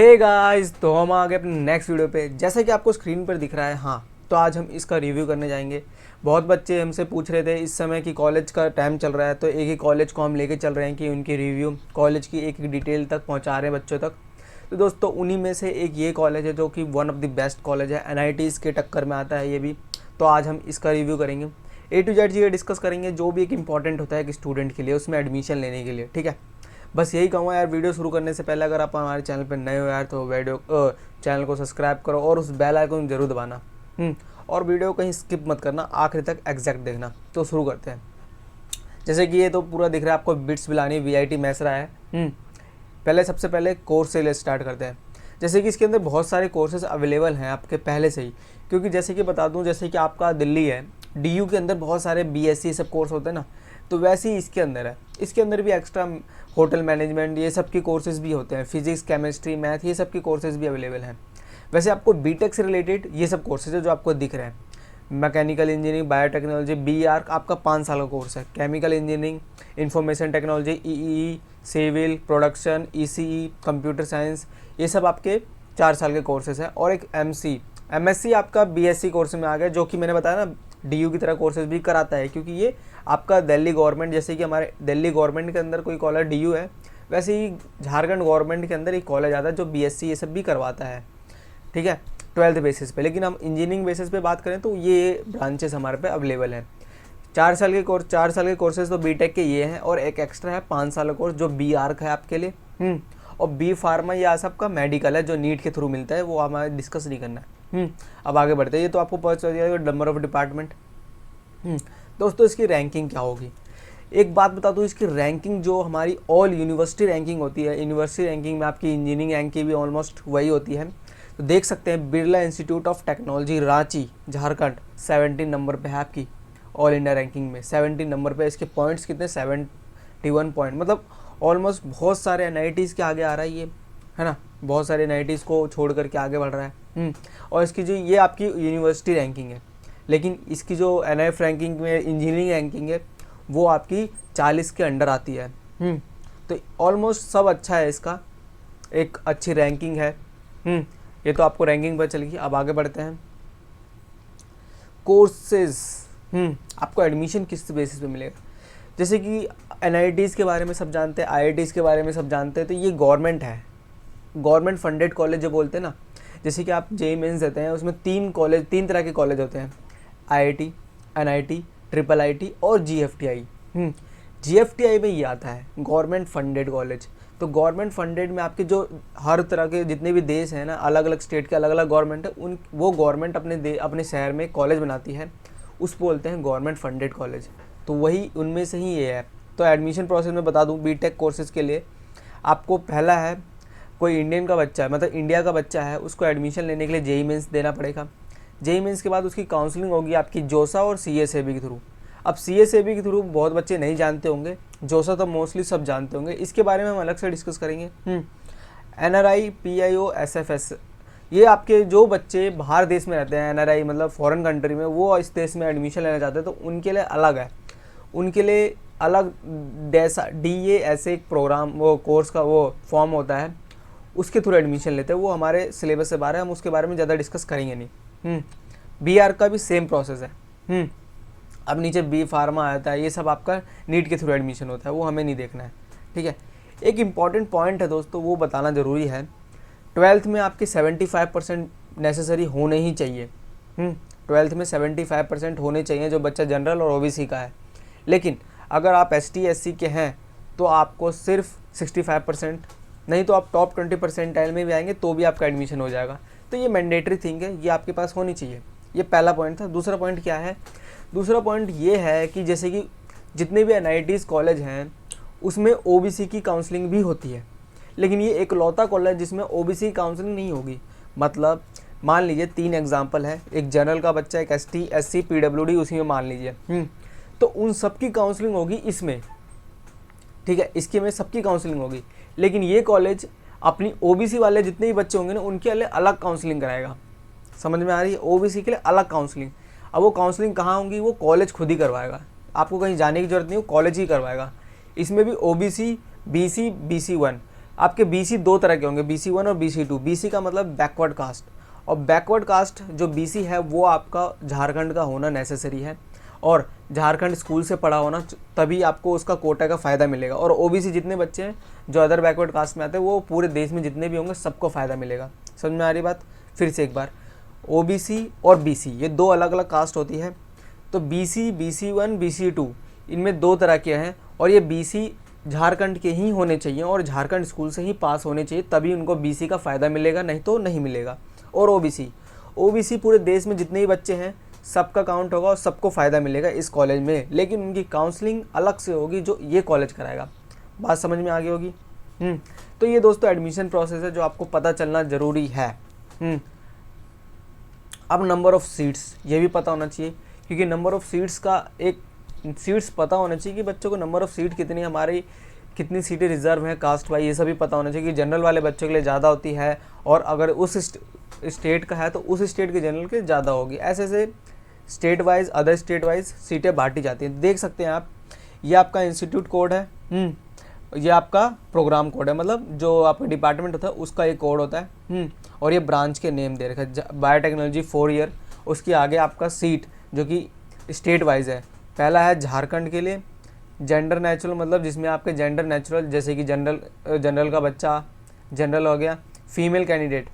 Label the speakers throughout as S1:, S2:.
S1: Hey guys, तो हम आ गए अपने नेक्स्ट वीडियो पे। जैसा कि आपको स्क्रीन पर दिख रहा है, हाँ, तो आज हम इसका रिव्यू करने जाएंगे। बहुत बच्चे हमसे पूछ रहे थे इस समय कि कॉलेज का टाइम चल रहा है, तो एक ही कॉलेज को हम लेके चल रहे हैं कि उनकी रिव्यू कॉलेज की एक एक डिटेल तक पहुंचा रहे हैं बच्चों तक। तो दोस्तों, उन्हीं में से एक ये कॉलेज है जो कि one of the best college है, NITs के टक्कर में आता है ये भी। तो आज हम इसका रिव्यू करेंगे, A to Z चीज़ें डिस्कस करेंगे जो भी एक इंपॉर्टेंट होता है कि स्टूडेंट के लिए उसमें एडमिशन लेने के लिए। ठीक है, बस यही कहूँगा यार। वीडियो शुरू करने से पहले अगर आप हमारे चैनल पर नए हो यार, तो चैनल को सब्सक्राइब करो और उस बेल आइकन जरूर दबाना। और वीडियो कहीं स्किप मत करना, आखिर तक एग्जैक्ट देखना। तो शुरू करते हैं। जैसे कि ये तो पूरा दिख रहा है आपको, बिट्स बिलानी VIT मैसरा है। पहले सबसे पहले कोर्स से स्टार्ट करते हैं। जैसे कि इसके अंदर बहुत सारे कोर्सेज अवेलेबल हैं आपके पहले से ही, क्योंकि जैसे कि बता दूं, जैसे कि आपका दिल्ली है, DU के अंदर बहुत सारे BSc सब कोर्स होते हैं ना, तो वैसे ही इसके अंदर है। इसके अंदर भी एक्स्ट्रा होटल मैनेजमेंट ये सब के कोर्सेज भी होते हैं, फिजिक्स केमिस्ट्री मैथ ये सब के कोर्सेज भी अवेलेबल हैं। वैसे आपको BTech से रिलेटेड ये सब कोर्सेज है जो आपको दिख रहे हैं। मैकेनिकल इंजीनियरिंग, बायोटेक्नोलॉजी, BARC आपका 5 साल का कोर्स है। Chemical engineering, information technology, EEE, civil, production, ECE, computer science, ये सब आपके 4 साल के कोर्सेज हैं। और एक MSc आपका BSc कोर्स में आ गया, जो कि मैंने बताया ना DU की तरह कोर्सेज भी कराता है, क्योंकि ये आपका दिल्ली गवर्नमेंट, जैसे कि हमारे दिल्ली गवर्नमेंट के अंदर कोई कॉलेज DU है, वैसे ही झारखंड गवर्नमेंट के अंदर एक कॉलेज आता है जो BSc ये सब भी करवाता है। ठीक है, 12th बेसिस पे। लेकिन हम इंजीनियरिंग बेसिस पे बात करें तो ये ब्रांचेस हमारे पे अवेलेबल हैं। 4 साल के कोर्सेज तो BTech के ये हैं, और एक एक्स्ट्रा है 5 साल का कोर्स जो BARC है आपके लिए। और B फार्मा ये सबका मेडिकल है जो नीट के थ्रू मिलता है, वो हमारे डिस्कस नहीं करना है। अब आगे बढ़ते हैं। ये तो आपको पता चल जाएगा नंबर ऑफ डिपार्टमेंट। दोस्तों, इसकी रैंकिंग क्या होगी, एक बात बता दूँ, इसकी रैंकिंग जो हमारी ऑल यूनिवर्सिटी रैंकिंग होती है, यूनिवर्सिटी रैंकिंग में आपकी इंजीनियरिंग रैंक की भी ऑलमोस्ट वही होती है। तो देख सकते हैं, Birla institute of technology Ranchi Jharkhand 17 number पे है आपकी ऑल इंडिया रैंकिंग में। 17 नंबर पे। इसके पॉइंट्स कितने, 71 पॉइंट, मतलब ऑलमोस्ट बहुत सारे NITs के आगे आ रहा है ये, है ना। बहुत सारे NITs को छोड़ करके आगे बढ़ रहा है। और इसकी जो ये आपकी यूनिवर्सिटी रैंकिंग है, लेकिन इसकी जो NIF रैंकिंग में इंजीनियरिंग रैंकिंग है वो आपकी 40 के अंडर आती है। तो ऑलमोस्ट सब अच्छा है, इसका एक अच्छी रैंकिंग है। ये तो आपको रैंकिंग पर चलेगी। अब आगे बढ़ते हैं। कोर्सेज, आपको एडमिशन किस बेसिस पे मिलेगा। जैसे कि NITs के बारे में सब जानते हैं, IITs के बारे में सब जानते हैं, तो ये गवर्नमेंट है, गवर्नमेंट फंडेड कॉलेज जो बोलते हैं ना। जैसे कि आप JEE मेंस देते हैं, उसमें 3 तरह के कॉलेज होते हैं, IIT, NIT, IIIT और GFTI। GFTI में ये आता है गवर्नमेंट फंडेड कॉलेज। तो गवर्नमेंट फंडेड में आपके जो हर तरह के जितने भी देश हैं ना, अलग अलग स्टेट के अलग अलग गवर्नमेंट है, उन वो गवर्नमेंट अपने शहर में कॉलेज बनाती है, उसको बोलते हैं गवर्नमेंट फंडेड कॉलेज। तो वही उनमें से ही ये है। तो एडमिशन प्रोसेस में बता दूं, BTech कोर्सेज़ के लिए आपको पहला है, कोई इंडियन का बच्चा है, मतलब इंडिया का बच्चा है, उसको एडमिशन लेने के लिए JEE मेंस देना पड़ेगा। JEE मेंस के बाद उसकी काउंसलिंग होगी आपकी जोसा और CSAB के थ्रू। अब CSAB के थ्रू बहुत बच्चे नहीं जानते होंगे, जोसा तो मोस्टली सब जानते होंगे। इसके बारे में हम अलग से डिस्कस करेंगे। NRI, PIO, SFS, ये आपके जो बच्चे बाहर देश में रहते हैं, NRI मतलब फॉरेन कंट्री में, वो इस देश में एडमिशन लेना चाहते हैं, तो उनके लिए अलग है, उनके लिए अलग DA ऐसे एक प्रोग्राम, वो कोर्स का वो फॉर्म होता है, उसके थ्रू एडमिशन लेते हैं। वो हमारे सिलेबस से बाहर है, हम उसके बारे में ज़्यादा डिस्कस करेंगे नहीं। BARC का भी सेम प्रोसेस है। अब नीचे B फार्मा आता है, ये सब आपका नीट के थ्रू एडमिशन होता है, वो हमें नहीं देखना है। ठीक है, एक इम्पॉर्टेंट पॉइंट है दोस्तों, वो बताना ज़रूरी है। 12th में आपके 75% नेसेसरी होने ही चाहिए। 12th में 75% होने चाहिए जो बच्चा जनरल और OBC का है। लेकिन अगर आप ST SC के हैं तो आपको सिर्फ 65%, नहीं तो आप टॉप 20% में भी आएंगे तो भी आपका एडमिशन हो जाएगा। तो ये मैंडेटरी थिंग है, ये आपके पास होनी चाहिए। ये पहला पॉइंट था। दूसरा पॉइंट क्या है, दूसरा पॉइंट ये है कि जैसे कि जितने भी NITs कॉलेज हैं उसमें OBC की काउंसलिंग भी होती है, लेकिन ये एकलौता कॉलेज जिसमें OBC काउंसलिंग नहीं होगी। मतलब मान लीजिए 3 एग्जाम्पल है, एक जनरल का बच्चा, एक ST SC PWD, उसी में मान लीजिए। तो उन सबकी काउंसलिंग होगी इसमें। ठीक है, इसके में सबकी काउंसलिंग होगी, लेकिन ये कॉलेज अपनी OBC वाले जितने भी बच्चे होंगे ना, उनके लिए अलग काउंसलिंग कराएगा। समझ में आ रही है, OBC के लिए अलग काउंसलिंग। अब वो काउंसलिंग कहाँ होंगी, वो कॉलेज खुद ही करवाएगा, आपको कहीं जाने की जरूरत नहीं, वो कॉलेज ही करवाएगा। इसमें भी OBC, BC, BC1, आपके बीसी दो तरह के होंगे, BC1 और BC2। BC का मतलब बैकवर्ड कास्ट, और बैकवर्ड कास्ट जो BC है वो आपका झारखंड का होना नेसेसरी है, और झारखंड स्कूल से पढ़ा होना, तभी आपको उसका कोटा का फ़ायदा मिलेगा। और OBC जितने बच्चे हैं जो अदर बैकवर्ड कास्ट में आते हैं, वो पूरे देश में जितने भी होंगे सबको फ़ायदा मिलेगा। समझ में आ रही बात? फिर से एक बार, OBC और BC ये दो अलग अलग कास्ट होती है। तो BC, BC1, BC2 इनमें दो तरह के हैं, और ये BC झारखंड के ही होने चाहिए और झारखंड स्कूल से ही पास होने चाहिए, तभी उनको BC का फ़ायदा मिलेगा, नहीं तो नहीं मिलेगा। और OBC पूरे देश में जितने भी बच्चे हैं सबका काउंट होगा और सबको फ़ायदा मिलेगा इस कॉलेज में, लेकिन उनकी काउंसलिंग अलग से होगी जो ये कॉलेज कराएगा। बात समझ में आ गई होगी। तो ये दोस्तों एडमिशन प्रोसेस है जो आपको पता चलना ज़रूरी है। अब नंबर ऑफ़ सीट्स ये भी पता होना चाहिए, क्योंकि नंबर ऑफ़ सीट्स का एक सीट्स पता होना चाहिए कि बच्चों को नंबर ऑफ़ सीट कितनी, हमारी कितनी सीटें रिजर्व हैं कास्ट वाइज, ये सभी पता होना चाहिए कि जनरल वाले बच्चों के लिए ज़्यादा होती है, और अगर उस स्टेट का है तो उस स्टेट के जनरल के ज़्यादा होगी। ऐसे ऐसे state wise, other state wise सीटें बांटी जाती हैं। देख सकते हैं आप, ये आपका इंस्टीट्यूट कोड है, ये आपका प्रोग्राम कोड है, मतलब जो आपका डिपार्टमेंट होता है उसका एक कोड होता है, और ये ब्रांच के नेम दे रखा है, बायोटेक्नोलॉजी 4 ईयर। उसके आगे आपका सीट जो कि स्टेट वाइज है, पहला है झारखंड के लिए जेंडर नेचुरल, मतलब जिसमें आपके जेंडर नेचुरल जैसे कि जनरल का बच्चा जनरल हो गया, फीमेल कैंडिडेट,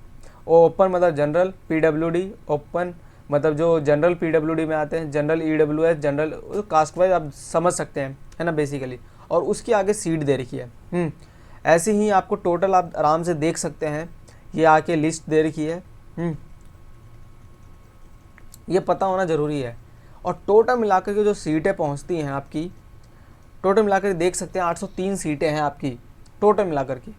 S1: ओपन मतलब जनरल, PWD ओपन मतलब जो जनरल PWD में आते हैं, general EWS, general caste wise आप समझ सकते हैं, है ना बेसिकली। और उसके आगे सीट दे रखी है। ऐसे ही आपको टोटल आप आराम से देख सकते हैं, ये आके लिस्ट दे रखी है। ये पता होना ज़रूरी है। और टोटल मिलाकर के जो सीटें पहुंचती हैं आपकी, टोटल मिलाकर देख सकते हैं 803 सीटें हैं आपकी टोटल मिलाकर के,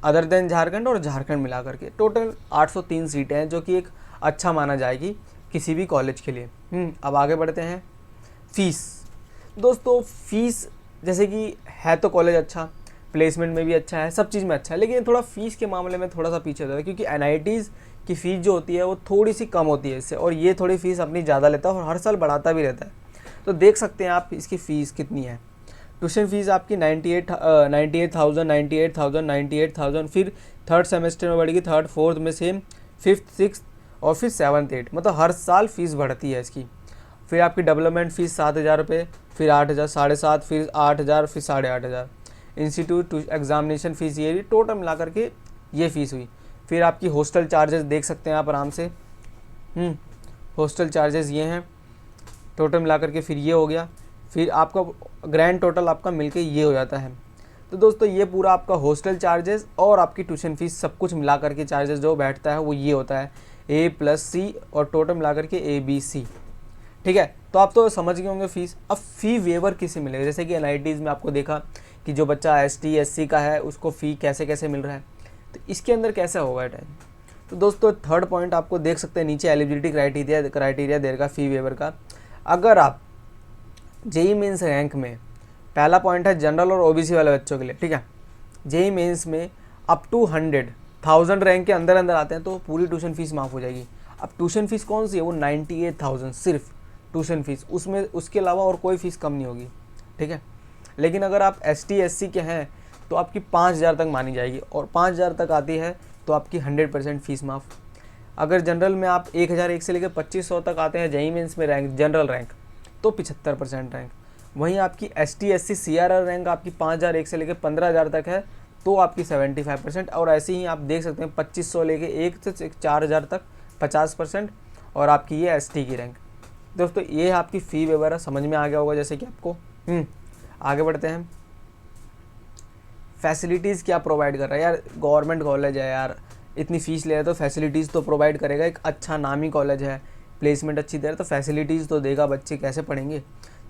S1: अदर देन झारखंड और झारखंड मिलाकर के टोटल 803 सीटें हैं, जो कि एक अच्छा माना जाएगी किसी भी कॉलेज के लिए। अब आगे बढ़ते हैं। फ़ीस दोस्तों, फ़ीस जैसे कि है तो कॉलेज अच्छा, प्लेसमेंट में भी अच्छा है, सब चीज़ में अच्छा है, लेकिन थोड़ा फ़ीस के मामले में थोड़ा सा पीछे होता है, क्योंकि NITs की फ़ीस जो होती है वो थोड़ी सी कम होती है इससे, और ये थोड़ी फ़ीस अपनी ज़्यादा लेता है और हर साल बढ़ाता भी रहता है। तो देख सकते हैं आप इसकी फ़ीस कितनी है। ट्यूशन फ़ीस आपकी 98,000, फिर थर्ड सेमेस्टर में बढ़ेगी, थर्ड फोर्थ में सेम, फिफ्थ सिक्स और फिर 7th 8th, मतलब हर साल फ़ीस बढ़ती है इसकी। फिर आपकी डेवलपमेंट फ़ीस 7,000 रुपये, फिर 8,000, 7,500, फिर 8,000, फिर 8,500। इंस्टीट्यूट एग्जामिनेशन फ़ीस ये भी टोटल मिला करके ये फ़ीस हुई। फिर आपकी हॉस्टल चार्जेस देख सकते हैं आप आराम से, हॉस्टल चार्जेस ये हैं टोटल मिला करके, फिर ये हो गया, फिर आपका ग्रैंड टोटल आपका मिलके ये हो जाता है। तो दोस्तों ये पूरा आपका हॉस्टल चार्जेस और आपकी ट्यूशन फ़ीस सब कुछ मिला करके चार्जेस जो बैठता है वो ये होता है A+C, और टोटल मिला करके ABC। ठीक है, तो आप तो समझ गए होंगे फ़ीस। अब फ़ी वेवर किसे मिलेगा, जैसे कि NITs में आपको देखा कि जो बच्चा ST SC का है उसको फ़ी कैसे कैसे मिल रहा है, तो इसके अंदर कैसे होगा टाइम। तो दोस्तों थर्ड पॉइंट आपको देख सकते हैं नीचे, एलिजिबिलिटी क्राइटेरिया दे रखा फ़ी वेवर का। अगर आप JEE मेंस रैंक में, पहला पॉइंट है जनरल और OBC वाले बच्चों के लिए, ठीक है, JEE मेंस में अप टू 100,000 रैंक के अंदर अंदर आते हैं तो पूरी ट्यूशन फ़ीस माफ़ हो जाएगी। अब ट्यूशन फ़ीस कौन सी है, वो 98,000 सिर्फ ट्यूशन फ़ीस, उसमें उसके अलावा और कोई फ़ीस कम नहीं होगी। ठीक है, लेकिन अगर आप ST SC के हैं तो आपकी 5,000 तक मानी जाएगी, और 5,000 तक आती है तो आपकी 100% फ़ीस माफ़। अगर जनरल में आप 1,001 से लेकर 2,500 तक आते हैं JEE मेंस में रैंक, जनरल रैंक, तो 75% रैंक। वहीं आपकी ST SC CRR रैंक आपकी 5,001 से लेकर 15,000 तक है तो आपकी 75%, और ऐसे ही आप देख सकते हैं 2,500 लेके 1 से 4,000 तक 50%, और आपकी ये ST की रैंक। दोस्तों ये आपकी फ़ी वगैरह समझ में आ गया होगा जैसे कि आपको। आगे बढ़ते हैं। फैसिलिटीज़ क्या प्रोवाइड कर रहा है, यार गवर्नमेंट कॉलेज है यार, इतनी फ़ीस ले रहा है तो फैसिलिटीज़ तो प्रोवाइड करेगा, एक अच्छा नामी कॉलेज है, प्लेसमेंट अच्छी दे रहा है तो फैसिलिटीज़ तो देगा, बच्चे कैसे पढ़ेंगे।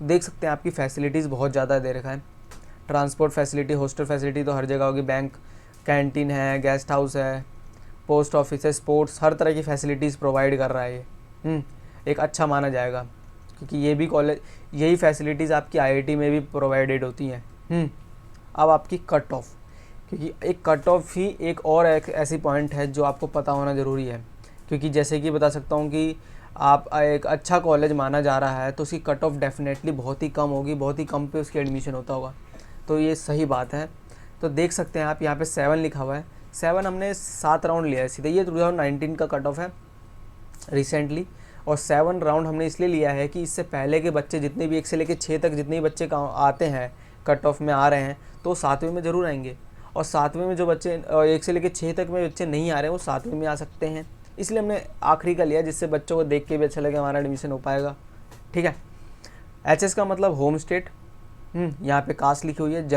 S1: देख सकते हैं आपकी फैसिलिटीज़ बहुत ज़्यादा दे रखा है। ट्रांसपोर्ट फैसिलिटी, हॉस्टल फैसिलिटी तो हर जगह होगी, बैंक, कैंटीन है, गेस्ट हाउस है, पोस्ट ऑफिस है, स्पोर्ट्स, हर तरह की फैसिलिटीज़ प्रोवाइड कर रहा है ये। एक अच्छा माना जाएगा, क्योंकि ये भी कॉलेज, यही फैसिलिटीज़ आपकी IIT में भी प्रोवाइडेड होती हैं। अब आपकी कट ऑफ, क्योंकि एक कट ऑफ ही एक और एक ऐसी पॉइंट है जो आपको पता होना ज़रूरी है, क्योंकि जैसे कि बता सकता हूँ कि आप एक अच्छा कॉलेज माना जा रहा है तो उसकी कट ऑफ डेफिनेटली बहुत ही कम होगी, बहुत ही कम पे उसकी एडमिशन होता होगा, तो ये सही बात है। तो देख सकते हैं आप यहाँ पे 7 लिखा हुआ है। 7 हमने 7 राउंड लिया है सीधे, ये 2019 का कट ऑफ है रिसेंटली। और 7 राउंड हमने इसलिए लिया है कि इससे पहले के बच्चे जितने भी 1 से लेकर 6 तक जितने भी बच्चे आते हैं कट ऑफ में आ रहे हैं तो 7वें में ज़रूर आएंगे। और 7वें में जो बच्चे 1 से लेकर 6 तक में बच्चे नहीं आ रहे हैं वो 7वें में आ सकते हैं, इसलिए हमने आखिरी का लिया जिससे बच्चों को देख के भी अच्छा लगे हमारा एडमिशन हो पाएगा। ठीक है। HS का मतलब होम स्टेट, यहाँ पे कास्ट लिखी हुई है,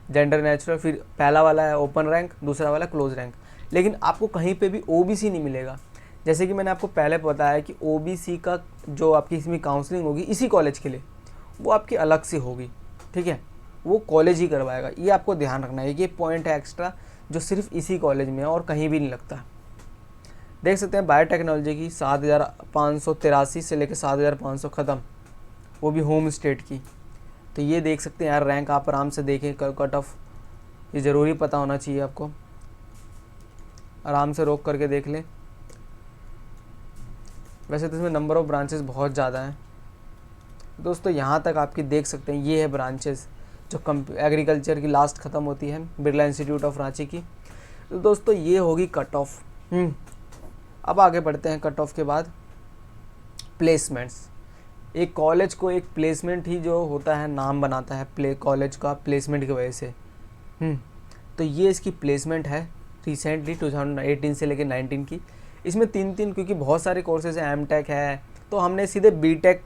S1: जेंडर नेचुरल, फिर पहला वाला है ओपन रैंक, दूसरा वाला क्लोज रैंक। लेकिन आपको कहीं पे भी OBC नहीं मिलेगा। जैसे कि मैंने आपको पहले बताया कि OBC का जो आपकी इसमें काउंसलिंग होगी इसी कॉलेज के लिए, वो आपकी अलग से होगी। ठीक है, वो कॉलेज ही करवाएगा, ये आपको ध्यान रखना है। ये पॉइंट है एक्स्ट्रा जो सिर्फ इसी कॉलेज में है और कहीं भी नहीं लगता। देख सकते हैं बायोटेक्नोलॉजी की 7583 से लेकर 7500 ख़त्म, वो भी होम स्टेट की। तो ये देख सकते हैं यार, रैंक आप आराम से देखें, कट ऑफ ये ज़रूरी पता होना चाहिए आपको, आराम से रोक करके देख लें। वैसे तो इसमें नंबर ऑफ़ ब्रांचेस बहुत ज़्यादा हैं दोस्तों। यहाँ तक आपकी देख सकते हैं, ये है ब्रांचेस जो एग्रीकल्चर की लास्ट ख़त्म होती है बिरला इंस्टीट्यूट ऑफ रांची की। तो दोस्तों ये होगी कट ऑफ। अब आगे बढ़ते हैं कट ऑफ के बाद प्लेसमेंट्स। एक कॉलेज को एक प्लेसमेंट ही जो होता है नाम बनाता है कॉलेज का प्लेसमेंट की वजह से। तो ये इसकी प्लेसमेंट है रिसेंटली 2018 से लेकर 19 की। इसमें 3 क्योंकि बहुत सारे कोर्सेज हैं, M.Tech है, तो हमने सीधे B.Tech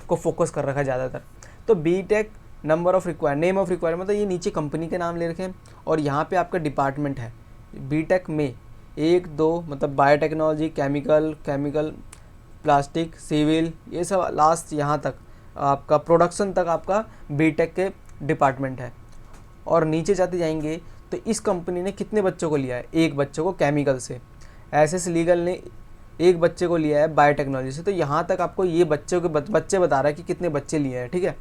S1: को फोकस कर रखा है ज़्यादातर। तो B.Tech नेम ऑफ रिक्वायरमेंट मतलब ये नीचे कंपनी के नाम ले रखे हैं और यहाँ पे आपका डिपार्टमेंट है B.Tech में 1 2 मतलब बायोटेक्नोलॉजी, केमिकल, प्लास्टिक, सिविल, ये सब लास्ट यहाँ तक आपका प्रोडक्शन तक आपका B.Tech के डिपार्टमेंट है। और नीचे जाते जाएंगे तो इस कंपनी ने कितने बच्चों को लिया है, 1 बच्चे को केमिकल से, SS लीगल ने 1 बच्चे को लिया है बायोटेक्नोलॉजी से। तो यहाँ तक आपको ये बच्चे बता रहा है कि कितने बच्चे लिए हैं। ठीक है,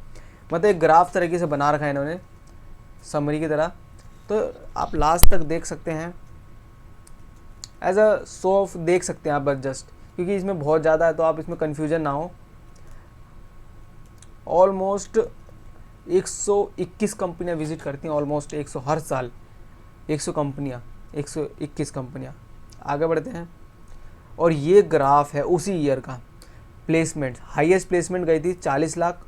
S1: मतलब एक ग्राफ तरीके से बना रखा है इन्होंने समरी की तरह। तो आप लास्ट तक देख सकते हैं, एज अ शो ऑफ देख सकते हैं आप, बस जस्ट क्योंकि इसमें बहुत ज़्यादा है तो आप इसमें कन्फ्यूजन ना हो। ऑलमोस्ट 121 कंपनियां विजिट करती हैं, ऑलमोस्ट 100 हर साल 121 कंपनियां। आगे बढ़ते हैं और ये ग्राफ है उसी ईयर का प्लेसमेंट। हाईएस्ट प्लेसमेंट गई थी 40 लाख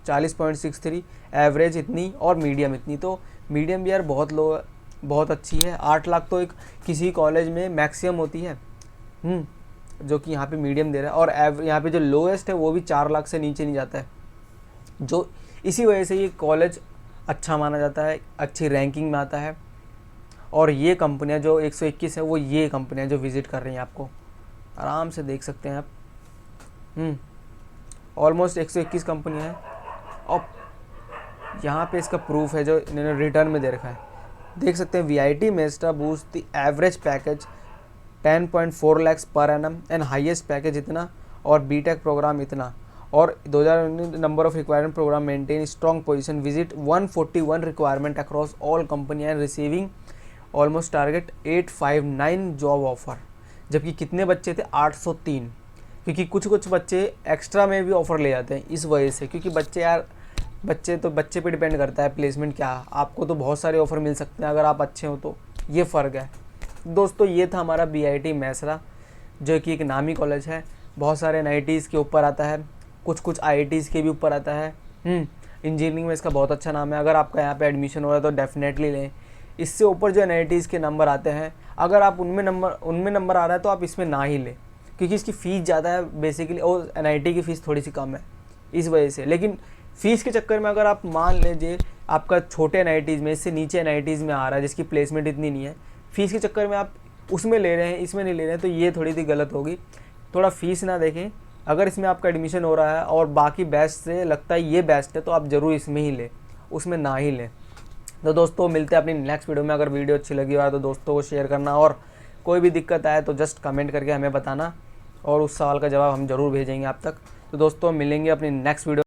S1: 40.63, एवरेज इतनी और मीडियम इतनी। तो मीडियम भी यार बहुत लो, बहुत अच्छी है। 8 लाख तो एक किसी कॉलेज में मैक्सिमम होती है, जो कि यहाँ पे मीडियम दे रहा है। और यहाँ पे जो लोएस्ट है वो भी 4 लाख से नीचे नहीं जाता है, जो इसी वजह से ये कॉलेज अच्छा माना जाता है, अच्छी रैंकिंग में आता है। और ये कंपनियां जो 121 है वो ये कंपनियां जो विज़िट कर रही हैं, आपको आराम से देख सकते हैं आप। ऑलमोस्ट 121 कंपनियां हैं और यहाँ पे इसका प्रूफ है जो इन्होंने रिटर्न में दे रखा है। देख सकते हैं VIT मेस्टा boost the average package 10.4 lakhs per annum and highest package इतना और B.Tech प्रोग्राम इतना। और 2019 number of requirement program maintain strong position, visit 141 requirement across all company and receiving almost target 859 job offer. जबकि कितने बच्चे थे, 803, क्योंकि कुछ बच्चे एक्स्ट्रा में भी ऑफ़र ले जाते हैं इस वजह से, क्योंकि बच्चे पे डिपेंड करता है प्लेसमेंट क्या। आपको तो बहुत सारे ऑफ़र मिल सकते हैं अगर आप अच्छे हो, तो ये फ़र्क है दोस्तों। ये था हमारा BIT मेसरा, जो कि एक नामी कॉलेज है, बहुत सारे NITs के ऊपर आता है, कुछ IITs के भी ऊपर आता है। इंजीनियरिंग में इसका बहुत अच्छा नाम है। अगर आपका यहाँ पे एडमिशन हो रहा है तो डेफिनेटली लें। इससे ऊपर जो NITs के नंबर आते हैं, अगर आप उनमें नंबर आ रहा है तो आप इसमें ना ही लें, क्योंकि इसकी फ़ीस ज़्यादा है बेसिकली, और NIT की फ़ीस थोड़ी सी कम है इस वजह से। लेकिन फ़ीस के चक्कर में अगर आप मान लीजिए आपका छोटे NITs में, इससे नीचे NITs में आ रहा है जिसकी प्लेसमेंट इतनी नहीं है, फ़ीस के चक्कर में आप उसमें ले रहे हैं इसमें नहीं ले रहे हैं, तो ये थोड़ी सी गलत होगी। थोड़ा फ़ीस ना देखें। अगर इसमें आपका एडमिशन हो रहा है और बाकी बेस्ट से लगता है ये बेस्ट है, तो आप ज़रूर इसमें ही लें, उसमें ना ही लें। तो दोस्तों मिलते हैं अपनी नेक्स्ट वीडियो में। अगर वीडियो अच्छी लगी हो तो दोस्तों को शेयर करना, और कोई भी दिक्कत आए तो जस्ट कमेंट करके हमें बताना, और उस सवाल का जवाब हम ज़रूर भेजेंगे आप तक। तो दोस्तों मिलेंगे अपनी नेक्स्ट वीडियो।